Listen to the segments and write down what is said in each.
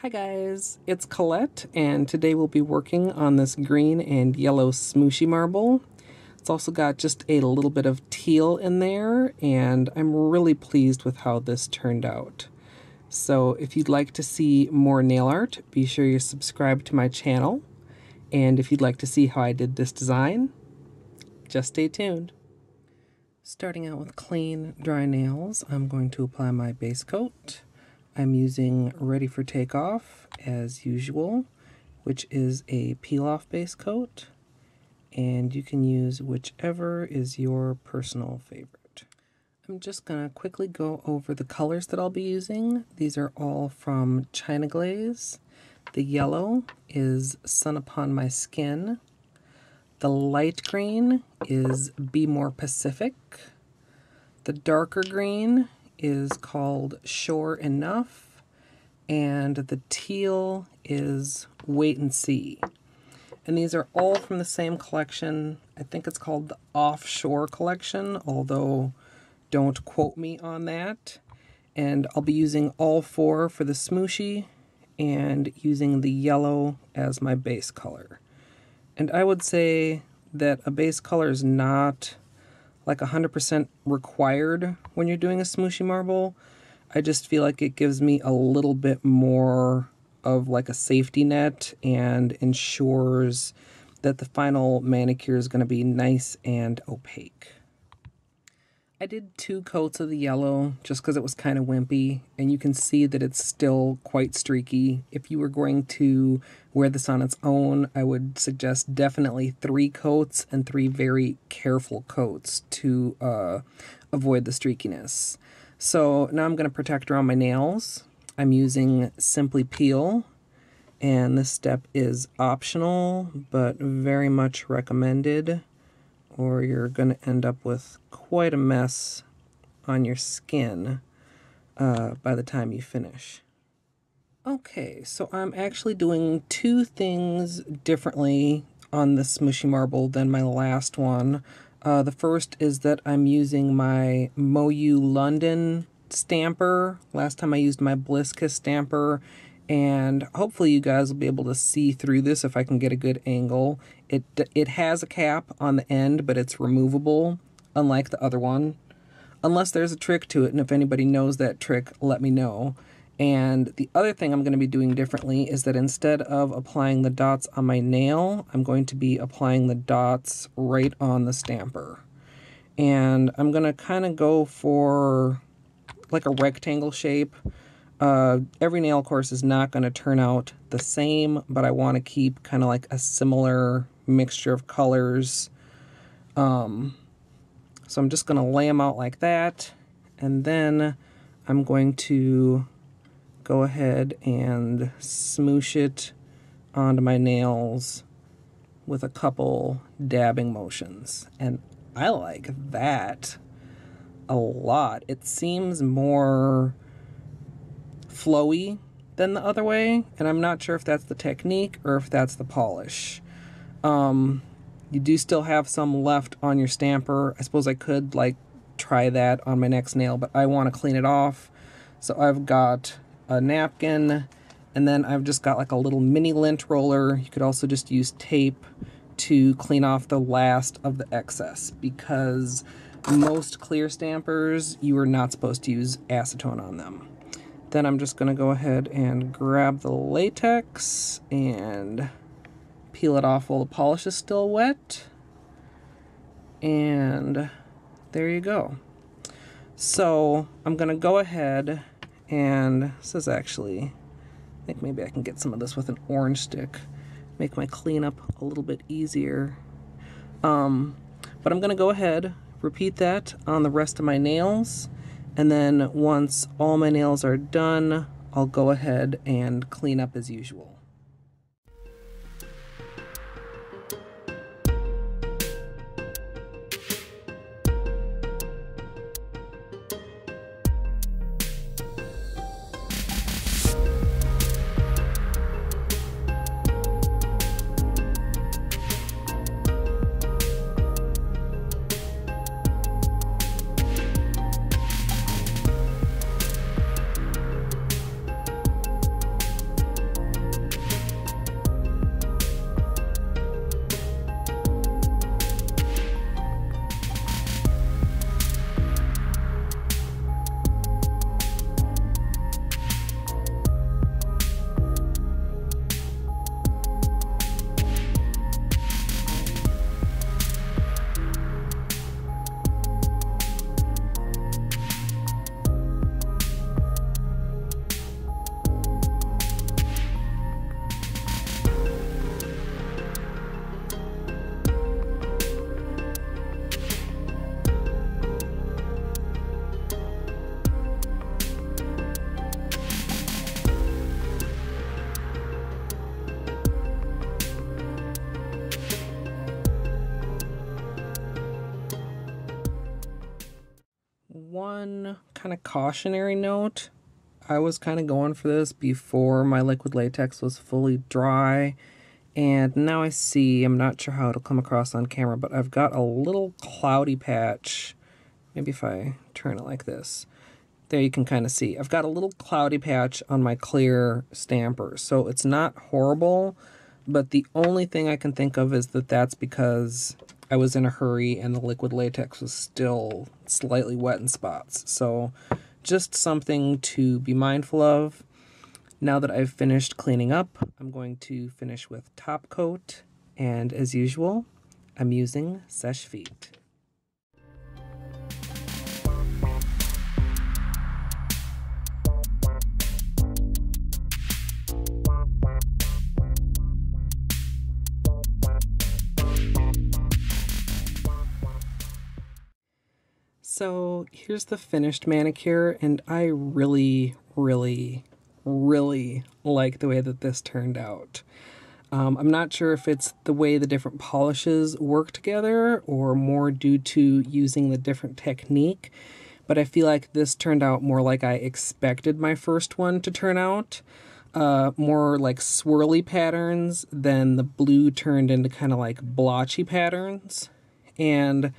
Hi guys, it's Colette, and today we'll be working on this green and yellow smooshy marble. It's also got just a little bit of teal in there, and I'm really pleased with how this turned out. So if you'd like to see more nail art, be sure you subscribe to my channel. And if you'd like to see how I did this design, just stay tuned. Starting out with clean, dry nails, I'm going to apply my base coat. I'm using Ready for Takeoff as usual, which is a peel-off base coat, and you can use whichever is your personal favorite. I'm just going to quickly go over the colors that I'll be using. These are all from China Glaze. The yellow is Sun Upon My Skin. The light green is Be More Pacific. The darker green is called Sure Enough, and the teal is Wait and See. And these are all from the same collection. I think it's called the Offshore collection, although don't quote me on that. And I'll be using all four for the smooshy and using the yellow as my base color. And I would say that a base color is not like 100% required when you're doing a smooshy marble. I just feel like it gives me a little bit more of like a safety net and ensures that the final manicure is going to be nice and opaque. I did 2 coats of the yellow just because it was kind of wimpy, and you can see that it's still quite streaky. If you were going to wear this on its own, I would suggest definitely 3 coats and 3 very careful coats to avoid the streakiness. So now I'm going to protect around my nails. I'm using Simply Peel, and this step is optional but very much recommended, or you're going to end up with quite a mess on your skin by the time you finish. Okay, so I'm actually doing 2 things differently on this smooshy marble than my last one. The first is that I'm using my Moyu London stamper. Last time I used my Bliss Kiss stamper, and hopefully you guys will be able to see through this if I can get a good angle. It has a cap on the end, but it's removable, unlike the other one. Unless there's a trick to it, and if anybody knows that trick, let me know. And the other thing I'm going to be doing differently is that instead of applying the dots on my nail, I'm going to be applying the dots right on the stamper. And I'm going to kind of go for like a rectangle shape. Every nail, of course, is not going to turn out the same, but I want to keep kind of like a similar mixture of colors. So I'm just going to lay them out like that, and then I'm going to go ahead and smoosh it onto my nails with a couple dabbing motions. And I like that a lot. It seems more flowy than the other way, and I'm not sure if that's the technique or if that's the polish. You do still have some left on your stamper. I suppose I could like try that on my next nail, but I want to clean it off. So I've got a napkin, and then I've just got like a little mini lint roller. You could also just use tape to clean off the last of the excess, because most clear stampers, you are not supposed to use acetone on them. Then I'm just going to go ahead and grab the latex and peel it off while the polish is still wet. And there you go. So I'm going to go ahead and, this is actually, I think maybe I can get some of this with an orange stick, make my cleanup a little bit easier. But I'm going to go ahead, repeat that on the rest of my nails. And then once all my nails are done, I'll go ahead and clean up as usual. one kind of cautionary note. I was kind of going for this before my liquid latex was fully dry, and now I see, I'm not sure how it'll come across on camera, but I've got a little cloudy patch. Maybe if I turn it like this. There you can kind of see. I've got a little cloudy patch on my clear stamper, so it's not horrible, but the only thing I can think of is that that's because I was in a hurry and the liquid latex was still slightly wet in spots. So just something to be mindful of. Now that I've finished cleaning up, I'm going to finish with top coat, and as usual, I'm using Seche Vite. So here's the finished manicure, and I really, really, really like the way that this turned out. I'm not sure if it's the way the different polishes work together or more due to using the different technique, but I feel like this turned out more like I expected my first one to turn out. More like swirly patterns than the blue turned into kind of like blotchy patterns. And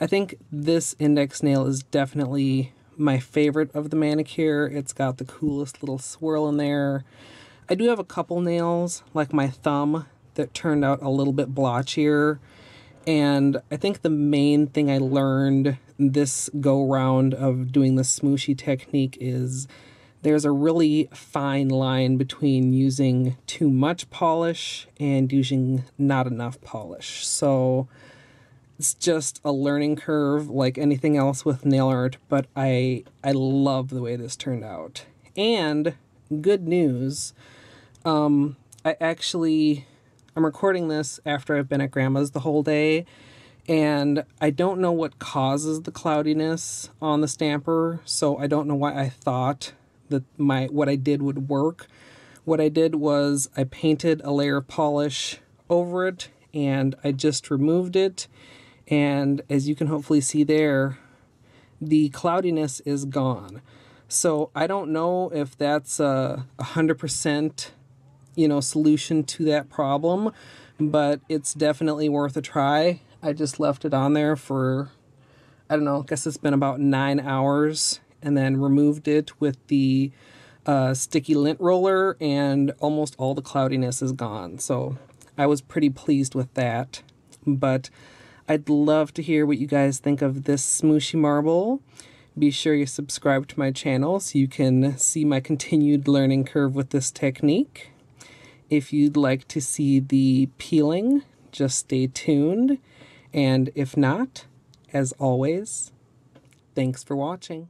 I think this index nail is definitely my favorite of the manicure. It's got the coolest little swirl in there. I do have a couple nails, like my thumb, that turned out a little bit blotchier. And I think the main thing I learned this go-round of doing the smooshy technique is there's a really fine line between using too much polish and using not enough polish. So it's just a learning curve like anything else with nail art, but I love the way this turned out. And good news, I'm recording this after I've been at Grandma's the whole day, and I don't know what causes the cloudiness on the stamper, so I don't know why I thought that what I did would work. What I did was I painted a layer of polish over it, and I just removed it. And as you can hopefully see there, the cloudiness is gone. So I don't know if that's a 100%, solution to that problem, but it's definitely worth a try. I just left it on there for, I don't know, I guess it's been about 9 hours, and then removed it with the sticky lint roller, and almost all the cloudiness is gone. So I was pretty pleased with that. But I'd love to hear what you guys think of this smooshy marble. Be sure you subscribe to my channel so you can see my continued learning curve with this technique. If you'd like to see the peeling, just stay tuned. And if not, as always, thanks for watching.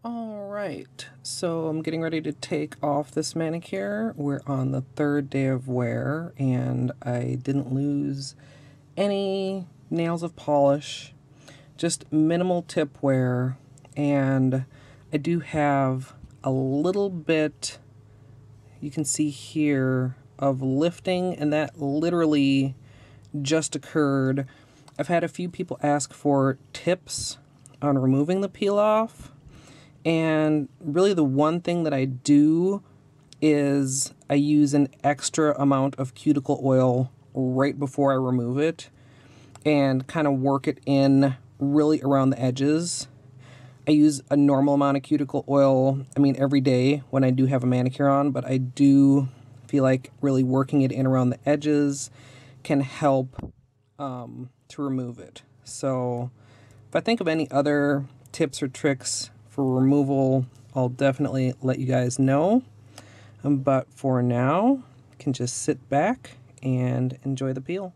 Alright, so I'm getting ready to take off this manicure. We're on the 3rd day of wear, and I didn't lose any nails of polish, just minimal tip wear, and I do have a little bit, you can see here, of lifting, and that literally just occurred. I've had a few people ask for tips on removing the peel off, and really the one thing that I do is I use an extra amount of cuticle oil right before I remove it, and kind of work it in really around the edges. I use a normal amount of cuticle oil, every day when I do have a manicure on, but I do feel like really working it in around the edges can help to remove it. So if I think of any other tips or tricks for removal, I'll definitely let you guys know. But for now, you can just sit back and enjoy the peel.